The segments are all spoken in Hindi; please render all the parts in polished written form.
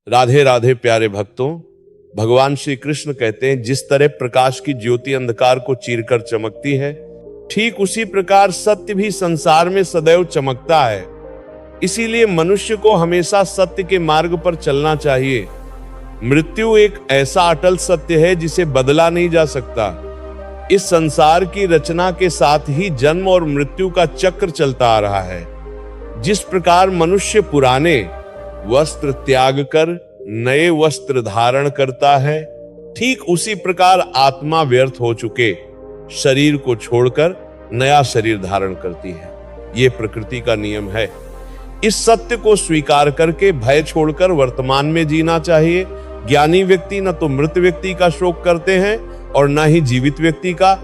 राधे राधे प्यारे भक्तों, भगवान श्री कृष्ण कहते हैं जिस तरह प्रकाश की ज्योति अंधकार को चीरकर चमकती है, ठीक उसी प्रकार सत्य भी संसार में सदैव चमकता है। इसीलिए मनुष्य को हमेशा सत्य के मार्ग पर चलना चाहिए। मृत्यु एक ऐसा अटल सत्य है जिसे बदला नहीं जा सकता। इस संसार की रचना के साथ ही जन्म और मृत्यु का चक्र चलता आ रहा है। जिस प्रकार मनुष्य पुराने वस्त्र त्याग कर नए वस्त्र धारण करता है, ठीक उसी प्रकार आत्मा व्यर्थ हो चुके शरीर को छोड़कर नया शरीर धारण करती है। यह प्रकृति का नियम है। इस सत्य को स्वीकार करके भय छोड़कर वर्तमान में जीना चाहिए। ज्ञानी व्यक्ति न तो मृत व्यक्ति का शोक करते हैं और न ही जीवित व्यक्ति का,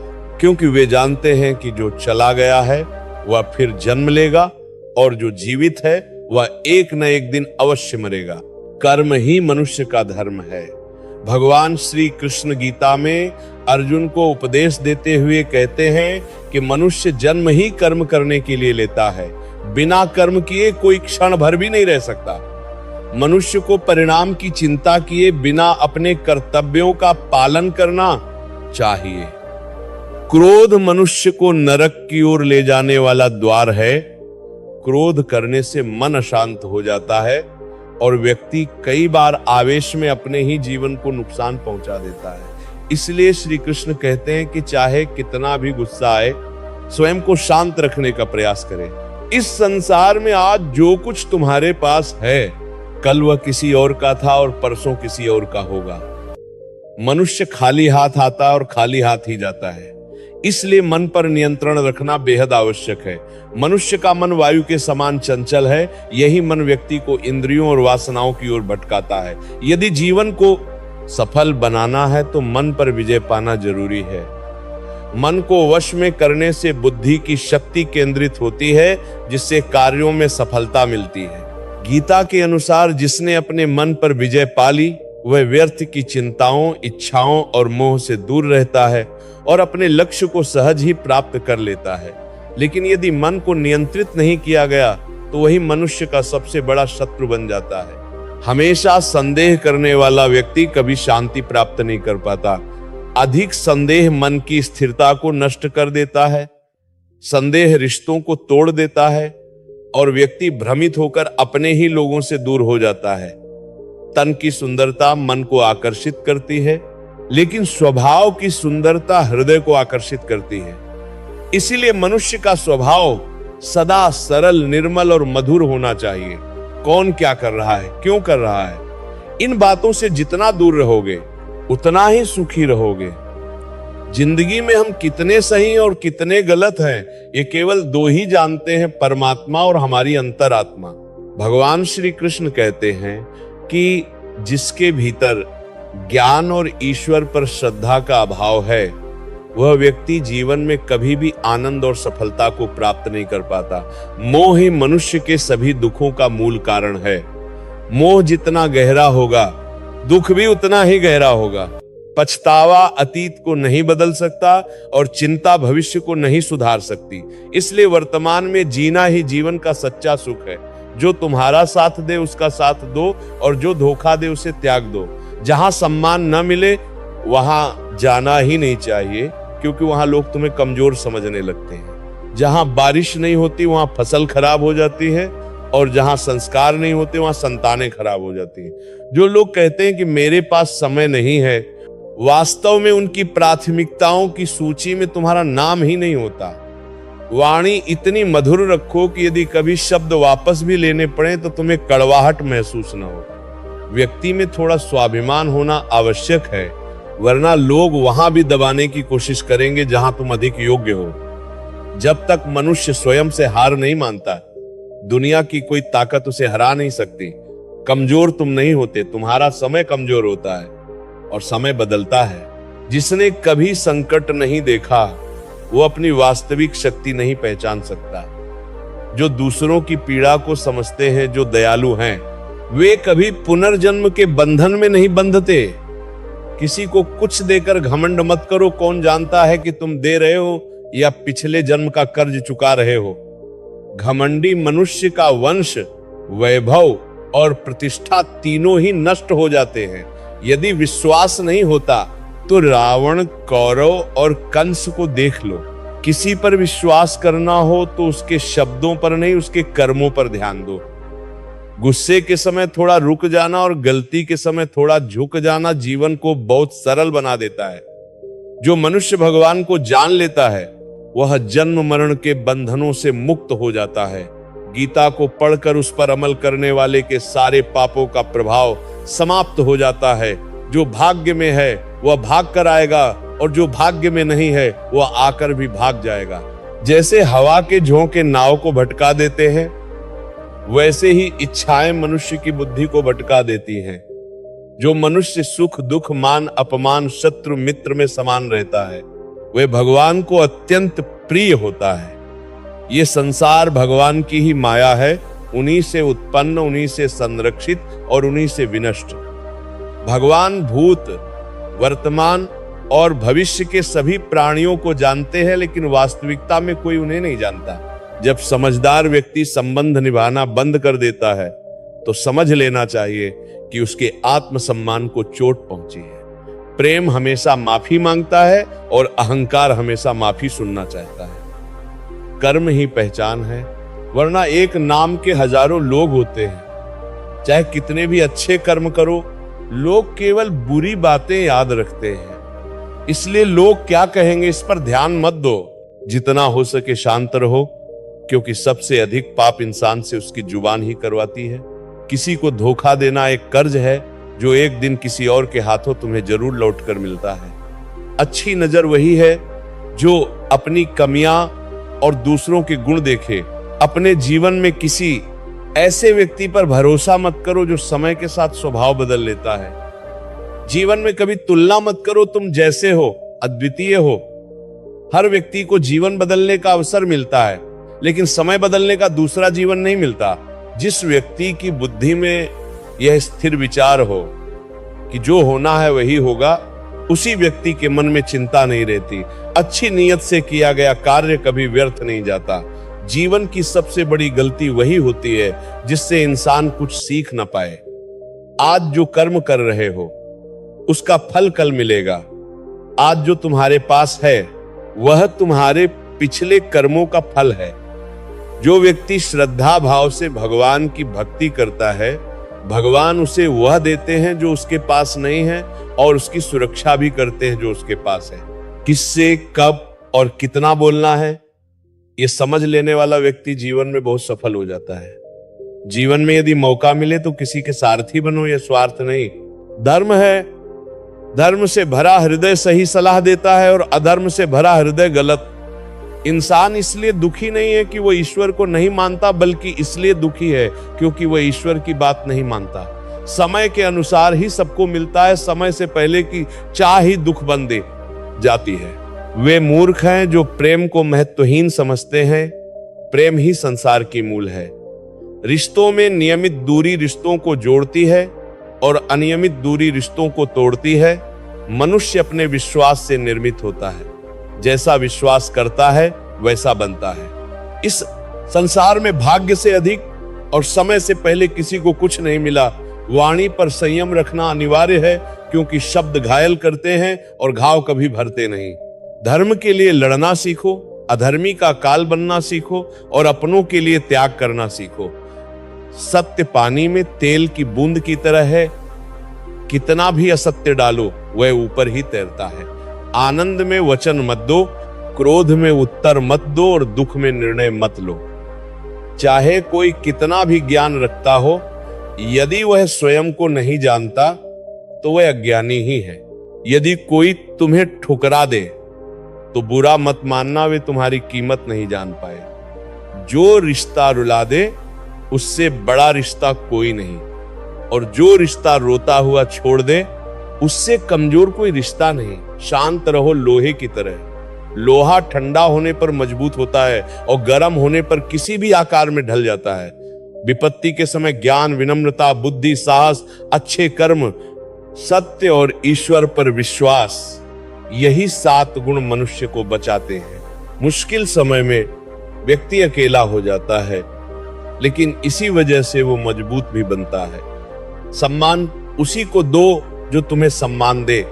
क्योंकि वे जानते हैं कि जो चला गया है वह फिर जन्म लेगा और जो जीवित है वह एक न एक दिन अवश्य मरेगा। कर्म ही मनुष्य का धर्म है। भगवान श्री कृष्ण गीता में अर्जुन को उपदेश देते हुए कहते हैं कि मनुष्य जन्म ही कर्म करने के लिए लेता है। बिना कर्म किए कोई क्षण भर भी नहीं रह सकता। मनुष्य को परिणाम की चिंता किए बिना अपने कर्तव्यों का पालन करना चाहिए। क्रोध मनुष्य को नरक की ओर ले जाने वाला द्वार है। क्रोध करने से मन अशांत हो जाता है और व्यक्ति कई बार आवेश में अपने ही जीवन को नुकसान पहुंचा देता है। इसलिए श्री कृष्ण कहते हैं कि चाहे कितना भी गुस्सा आए, स्वयं को शांत रखने का प्रयास करें। इस संसार में आज जो कुछ तुम्हारे पास है, कल वह किसी और का था और परसों किसी और का होगा। मनुष्य खाली हाथ आता और खाली हाथ ही जाता है। इसलिए मन पर नियंत्रण रखना बेहद आवश्यक है। मनुष्य का मन वायु के समान चंचल है। यही मन व्यक्ति को इंद्रियों और वासनाओं की ओर भटकाता है। यदि जीवन को सफल बनाना है तो मन पर विजय पाना जरूरी है। मन को वश में करने से बुद्धि की शक्ति केंद्रित होती है, जिससे कार्यों में सफलता मिलती है। गीता के अनुसार जिसने अपने मन पर विजय पा ली, वह व्यर्थ की चिंताओं, इच्छाओं और मोह से दूर रहता है और अपने लक्ष्य को सहज ही प्राप्त कर लेता है। लेकिन यदि मन को नियंत्रित नहीं किया गया तो वही मनुष्य का सबसे बड़ा शत्रु बन जाता है। हमेशा संदेह करने वाला व्यक्ति कभी शांति प्राप्त नहीं कर पाता। अधिक संदेह मन की स्थिरता को नष्ट कर देता है। संदेह रिश्तों को तोड़ देता है और व्यक्ति भ्रमित होकर अपने ही लोगों से दूर हो जाता है। तन की सुंदरता मन को आकर्षित करती है, लेकिन स्वभाव की सुंदरता हृदय को आकर्षित करती है। इसीलिए मनुष्य का स्वभाव सदा सरल, निर्मल और मधुर होना चाहिए। कौन क्या कर रहा है, क्यों कर रहा है, इन बातों से जितना दूर रहोगे उतना ही सुखी रहोगे। जिंदगी में हम कितने सही और कितने गलत हैं, ये केवल दो ही जानते हैं, परमात्मा और हमारी अंतरात्मा। भगवान श्री कृष्ण कहते हैं कि जिसके भीतर ज्ञान और ईश्वर पर श्रद्धा का अभाव है, वह व्यक्ति जीवन में कभी भी आनंद और सफलता को प्राप्त नहीं कर पाता। मोह ही मनुष्य के सभी दुखों का मूल कारण है। मोह जितना गहरा होगा, दुख भी उतना ही गहरा होगा। पछतावा अतीत को नहीं बदल सकता और चिंता भविष्य को नहीं सुधार सकती। इसलिए वर्तमान में जीना ही जीवन का सच्चा सुख है। जो तुम्हारा साथ दे उसका साथ दो और जो धोखा दे उसे त्याग दो। जहां सम्मान न मिले वहां जाना ही नहीं चाहिए, क्योंकि वहां लोग तुम्हें कमजोर समझने लगते हैं। जहां बारिश नहीं होती वहां फसल खराब हो जाती है और जहां संस्कार नहीं होते वहां संतानें खराब हो जाती हैं। जो लोग कहते हैं कि मेरे पास समय नहीं है, वास्तव में उनकी प्राथमिकताओं की सूची में तुम्हारा नाम ही नहीं होता। वाणी इतनी मधुर रखो कि यदि कभी शब्द वापस भी लेने पड़े तो तुम्हें कड़वाहट महसूस न हो। व्यक्ति में थोड़ा स्वाभिमान होना आवश्यक है, वरना लोग वहां भी दबाने की कोशिश करेंगे जहां तुम अधिक योग्य हो। जब तक मनुष्य स्वयं से हार नहीं मानता, दुनिया की कोई ताकत उसे हरा नहीं सकती। कमजोर तुम नहीं होते, तुम्हारा समय कमजोर होता है और समय बदलता है। जिसने कभी संकट नहीं देखा वो अपनी वास्तविक शक्ति नहीं पहचान सकता। जो दूसरों की पीड़ा को समझते हैं, जो दयालु हैं, वे कभी पुनर्जन्म के बंधन में नहीं बंधते। किसी को कुछ देकर घमंड मत करो। कौन जानता है कि तुम दे रहे हो या पिछले जन्म का कर्ज चुका रहे हो। घमंडी मनुष्य का वंश, वैभव और प्रतिष्ठा तीनों ही नष्ट हो जाते हैं। यदि विश्वास नहीं होता तो रावण, कौरव और कंस को देख लो। किसी पर विश्वास करना हो तो उसके शब्दों पर नहीं, उसके कर्मों पर ध्यान दो। गुस्से के समय थोड़ा रुक जाना और गलती के समय थोड़ा झुक जाना जीवन को बहुत सरल बना देता है। जो मनुष्य भगवान को जान लेता है वह जन्म मरण के बंधनों से मुक्त हो जाता है। गीता को पढ़कर उस पर अमल करने वाले के सारे पापों का प्रभाव समाप्त हो जाता है। जो भाग्य में है वह भाग कर आएगा और जो भाग्य में नहीं है वह आकर भी भाग जाएगा। जैसे हवा के झोंके नाव को भटका देते हैं, वैसे ही इच्छाएं मनुष्य की बुद्धि को भटका देती हैं। जो मनुष्य सुख दुख मान अपमान शत्रु मित्र में समान रहता है वह भगवान को अत्यंत प्रिय होता है। ये संसार भगवान की ही माया है, उन्हीं से उत्पन्न, उन्हीं से संरक्षित और उन्हीं से विनष्ट। भगवान भूत, वर्तमान और भविष्य के सभी प्राणियों को जानते हैं, लेकिन वास्तविकता में कोई उन्हें नहीं जानता। जब समझदार व्यक्ति संबंध निभाना बंद कर देता है तो समझ लेना चाहिए कि उसके आत्मसम्मान को चोट पहुंची है। प्रेम हमेशा माफी मांगता है और अहंकार हमेशा माफी सुनना चाहता है। कर्म ही पहचान है, वरना एक नाम के हजारों लोग होते हैं। चाहे कितने भी अच्छे कर्म करो, लोग केवल बुरी बातें याद रखते हैं। इसलिए लोग क्या कहेंगे इस पर ध्यान मत दो। जितना हो सके शांत रहो, क्योंकि सबसे अधिक पाप इंसान से उसकी जुबान ही करवाती है। किसी को धोखा देना एक कर्ज है जो एक दिन किसी और के हाथों तुम्हें जरूर लौटकर मिलता है। अच्छी नजर वही है जो अपनी कमियां और दूसरों के गुण देखे। अपने जीवन में किसी ऐसे व्यक्ति पर भरोसा मत करो जो समय के साथ स्वभाव बदल लेता है। जीवन में कभी तुलना मत करो, तुम जैसे हो अद्वितीय हो। हर व्यक्ति को जीवन बदलने का अवसर मिलता है, लेकिन समय बदलने का दूसरा जीवन नहीं मिलता। जिस व्यक्ति की बुद्धि में यह स्थिर विचार हो कि जो होना है वही होगा, उसी व्यक्ति के मन में चिंता नहीं रहती। अच्छी नीयत से किया गया कार्य कभी व्यर्थ नहीं जाता। जीवन की सबसे बड़ी गलती वही होती है जिससे इंसान कुछ सीख न पाए। आज जो कर्म कर रहे हो उसका फल कल मिलेगा। आज जो तुम्हारे पास है वह तुम्हारे पिछले कर्मों का फल है। जो व्यक्ति श्रद्धा भाव से भगवान की भक्ति करता है, भगवान उसे वह देते हैं जो उसके पास नहीं है, और उसकी सुरक्षा भी करते हैं जो उसके पास है। किससे कब और कितना बोलना है, ये समझ लेने वाला व्यक्ति जीवन में बहुत सफल हो जाता है। जीवन में यदि मौका मिले तो किसी के सारथी बनो, यह स्वार्थ नहीं। धर्म है, धर्म से भरा हृदय सही सलाह देता है और अधर्म से भरा हृदय गलत। इंसान इसलिए दुखी नहीं है कि वो ईश्वर को नहीं मानता, बल्कि इसलिए दुखी है क्योंकि वह ईश्वर की बात नहीं मानता। समय के अनुसार ही सबको मिलता है, समय से पहले की चाह ही दुख बन दे जाती है। वे मूर्ख हैं जो प्रेम को महत्वहीन समझते हैं। प्रेम ही संसार की मूल है। रिश्तों में नियमित दूरी रिश्तों को जोड़ती है और अनियमित दूरी रिश्तों को तोड़ती है। मनुष्य अपने विश्वास से निर्मित होता है। जैसा विश्वास करता है वैसा बनता है। इस संसार में भाग्य से अधिक और समय से पहले किसी को कुछ नहीं मिला। वाणी पर संयम रखना अनिवार्य है, क्योंकि शब्द घायल करते हैं और घाव कभी भरते नहीं। धर्म के लिए लड़ना सीखो, अधर्मी का काल बनना सीखो और अपनों के लिए त्याग करना सीखो। सत्य पानी में तेल की बूंद की तरह है, कितना भी असत्य डालो वह ऊपर ही तैरता है। आनंद में वचन मत दो, क्रोध में उत्तर मत दो और दुख में निर्णय मत लो। चाहे कोई कितना भी ज्ञान रखता हो, यदि वह स्वयं को नहीं जानता तो वह अज्ञानी ही है। यदि कोई तुम्हें ठुकरा दे तो बुरा मत मानना, वे तुम्हारी कीमत नहीं जान पाए। जो रिश्ता रुला दे उससे बड़ा रिश्ता कोई नहीं, और जो रिश्ता रोता हुआ छोड़ दे उससे कमजोर कोई रिश्ता नहीं। शांत रहो लोहे की तरह। लोहा ठंडा होने पर मजबूत होता है और गर्म होने पर किसी भी आकार में ढल जाता है। विपत्ति के समय ज्ञान, विनम्रता, बुद्धि, साहस, अच्छे कर्म, सत्य और ईश्वर पर विश्वास, यही 7 गुण मनुष्य को बचाते हैं। मुश्किल समय में व्यक्ति अकेला हो जाता है, लेकिन इसी वजह से वो मजबूत भी बनता है। सम्मान उसी को दो जो तुम्हें सम्मान दे।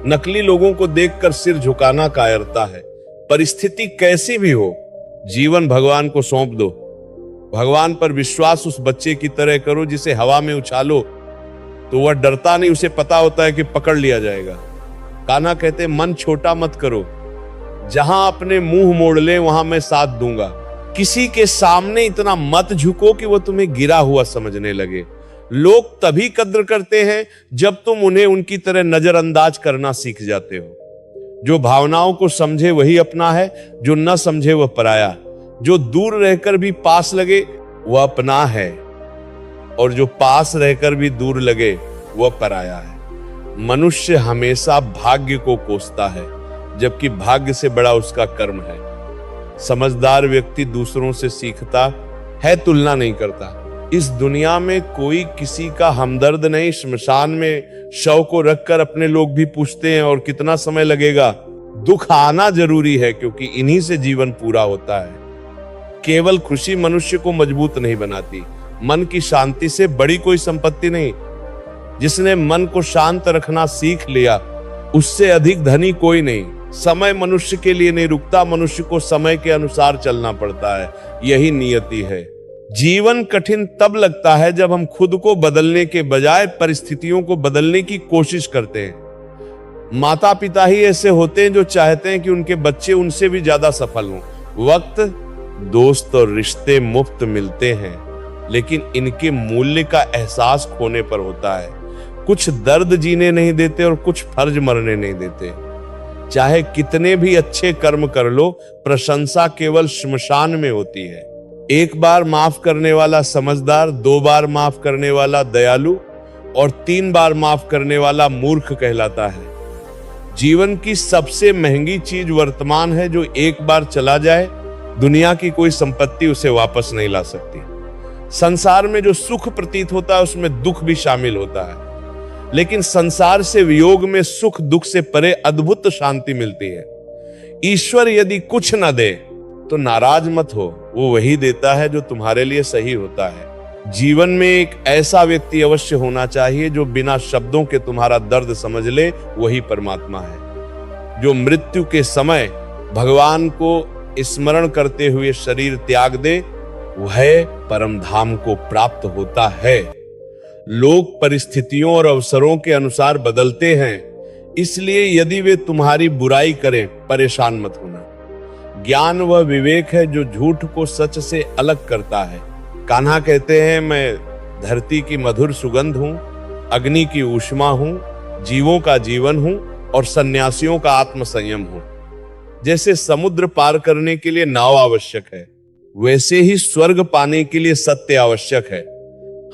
नकली लोगों को देखकर सिर झुकाना कायरता है। परिस्थिति कैसी भी हो, जीवन भगवान को सौंप दो। भगवान पर विश्वास उस बच्चे की तरह करो जिसे हवा में उछालो तो वह डरता नहीं, उसे पता होता है कि पकड़ लिया जाएगा। कान्हा कहते मन छोटा मत करो, जहां अपने मुंह मोड़ ले वहां मैं साथ दूंगा। किसी के सामने इतना मत झुको कि वो तुम्हें गिरा हुआ समझने लगे। लोग तभी कद्र करते हैं जब तुम उन्हें उनकी तरह नजरअंदाज करना सीख जाते हो। जो भावनाओं को समझे वही अपना है, जो न समझे वह पराया। जो दूर रहकर भी पास लगे वह अपना है, और जो पास रहकर भी दूर लगे वह पराया है। मनुष्य हमेशा भाग्य को कोसता है, जबकि भाग्य से बड़ा उसका कर्म है। समझदार व्यक्ति दूसरों से सीखता है, तुलना नहीं करता। इस दुनिया में कोई किसी का हमदर्द नहीं। श्मशान में शव को रखकर अपने लोग भी पूछते हैं और कितना समय लगेगा। दुख आना जरूरी है, क्योंकि इन्हीं से जीवन पूरा होता है। केवल खुशी मनुष्य को मजबूत नहीं बनाती। मन की शांति से बड़ी कोई संपत्ति नहीं। जिसने मन को शांत रखना सीख लिया, उससे अधिक धनी कोई नहीं। समय मनुष्य के लिए नहीं रुकता, मनुष्य को समय के अनुसार चलना पड़ता है। यही नियति है। जीवन कठिन तब लगता है जब हम खुद को बदलने के बजाय परिस्थितियों को बदलने की कोशिश करते हैं। माता पिता ही ऐसे होते हैं जो चाहते हैं कि उनके बच्चे उनसे भी ज्यादा सफल हों। वक्त, दोस्त और रिश्ते मुफ्त मिलते हैं, लेकिन इनके मूल्य का एहसास खोने पर होता है। कुछ दर्द जीने नहीं देते और कुछ फर्ज मरने नहीं देते। चाहे कितने भी अच्छे कर्म कर लो, प्रशंसा केवल श्मशान में होती है। एक बार माफ करने वाला समझदार, 2 बार माफ करने वाला दयालु और 3 बार माफ करने वाला मूर्ख कहलाता है। जीवन की सबसे महंगी चीज वर्तमान है। जो एक बार चला जाए, दुनिया की कोई संपत्ति उसे वापस नहीं ला सकती। संसार में जो सुख प्रतीत होता है उसमें दुख भी शामिल होता है, लेकिन संसार से वियोग में सुख दुख से परे अद्भुत शांति मिलती है। ईश्वर यदि कुछ न दे तो नाराज मत हो, वो वही देता है जो तुम्हारे लिए सही होता है। जीवन में एक ऐसा व्यक्ति अवश्य होना चाहिए जो बिना शब्दों के तुम्हारा दर्द समझ ले, वही परमात्मा है। जो मृत्यु के समय भगवान को स्मरण करते हुए शरीर त्याग दे, वह परम धाम को प्राप्त होता है। लोग परिस्थितियों और अवसरों के अनुसार बदलते हैं, इसलिए यदि वे तुम्हारी बुराई करें, परेशान मत होना। ज्ञान वह विवेक है जो झूठ को सच से अलग करता है। कान्हा कहते हैं, मैं धरती की मधुर सुगंध हूं, अग्नि की ऊष्मा हूं, जीवों का जीवन हूं और सन्यासियों का आत्मसंयम हूं। जैसे समुद्र पार करने के लिए नाव आवश्यक है, वैसे ही स्वर्ग पाने के लिए सत्य आवश्यक है।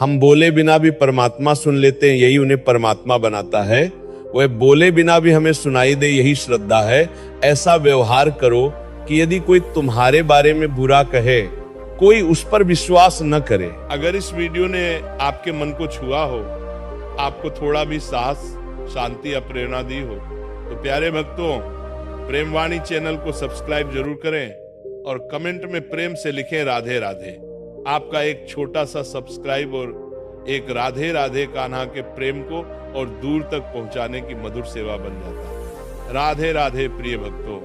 हम बोले बिना भी परमात्मा सुन लेते हैं, यही उन्हें परमात्मा बनाता है। वह बोले बिना भी हमें सुनाई दे, यही श्रद्धा है। ऐसा व्यवहार करो कि यदि कोई तुम्हारे बारे में बुरा कहे, कोई उस पर विश्वास न करे। अगर इस वीडियो ने आपके मन को छुआ हो, आपको थोड़ा भी साहस, शांति या प्रेरणा दी हो, तो प्यारे भक्तों, प्रेमवाणी चैनल को सब्सक्राइब जरूर करें और कमेंट में प्रेम से लिखें राधे राधे। आपका एक छोटा सा सब्सक्राइब और एक राधे राधे कान्हा के प्रेम को और दूर तक पहुंचाने की मधुर सेवा बन जाता है। राधे राधे प्रिय भक्तों।